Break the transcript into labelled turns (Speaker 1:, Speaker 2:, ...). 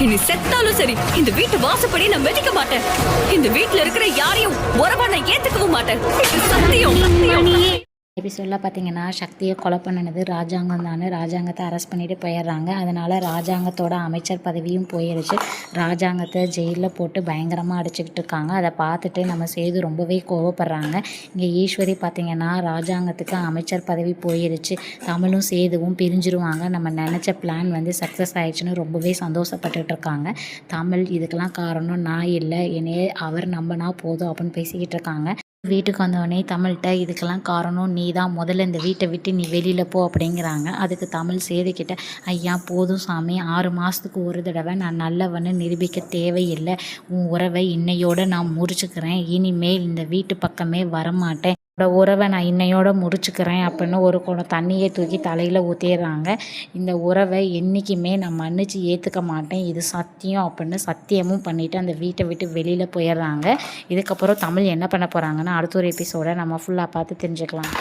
Speaker 1: இனி செத்தாலும் சரி இந்த வீட்டு வாசப்படி நான் மிதிக்க மாட்டேன். இந்த வீட்டுல இருக்கிற யாரையும் உறவா நான் ஏத்துக்கவும் மாட்டேன். இது சத்தியம்.
Speaker 2: எபிசோடில் பார்த்தீங்கன்னா சக்தியை கொலை பண்ணினது ராஜாங்கம் தானே. ராஜாங்கத்தை அரெஸ்ட் பண்ணிட்டு போயிடுறாங்க. அதனால் ராஜாங்கத்தோட அமைச்சர் பதவியும் போயிடுச்சு. ராஜாங்கத்தை ஜெயிலில் போட்டு பயங்கரமாக அடிச்சுக்கிட்டு இருக்காங்க. அதை பார்த்துட்டு நம்ம சேது ரொம்பவே கோவப்படுறாங்க. இங்கே ஈஸ்வரி பார்த்திங்கன்னா ராஜாங்கத்துக்கு அமைச்சர் பதவி போயிடுச்சு, தமிழும் சேதுவும் பிரிஞ்சிருவாங்க, நம்ம நினச்ச பிளான் வந்து சக்ஸஸ் ஆயிடுச்சுன்னு ரொம்பவே சந்தோஷப்பட்டுட்டு இருக்காங்க. தமிழ் இதுக்கெல்லாம் காரணம் நான் இல்லை, என்னையே அவர் நம்பினா போதும் அப்படின்னு பேசிக்கிட்டு இருக்காங்க. வீட்டுக்கு வந்தோடனே தமிழ்கிட்ட இதுக்கெல்லாம் காரணம் நீ தான், முதல்ல இந்த வீட்டை விட்டு நீ வெளியில் போ அப்படிங்கிறாங்க. அதுக்கு தமிழ் சேதுக்கிட்ட ஐயா போதும் சாமி, 6 மாதத்துக்கு ஒரு தடவை நான் நல்லவன்னு நிரூபிக்க தேவையில்லை, உன் உறவை இன்னையோடு நான் முறிச்சுக்கிறேன், இனிமேல் இந்த வீட்டு பக்கமே வரமாட்டேன், உறவை நான் இன்னையோட முடிச்சுக்கிறேன் அப்படின்னு ஒரு குடம் தண்ணியை தூக்கி தலையில் ஊற்றிடுறாங்க. இந்த உறவை என்றைக்குமே நான் மன்னிச்சு ஏற்றுக்க மாட்டேன், இது சத்தியம் அப்படின்னு சத்தியமும் பண்ணிவிட்டு அந்த வீட்டை விட்டு வெளியில் போயிடுறாங்க. இதுக்கப்புறம் தமிழ் என்ன பண்ண போகிறாங்கன்னா அடுத்த ஒரு எபிசோடை நம்ம ஃபுல்லாக பார்த்து தெரிஞ்சுக்கலாம்.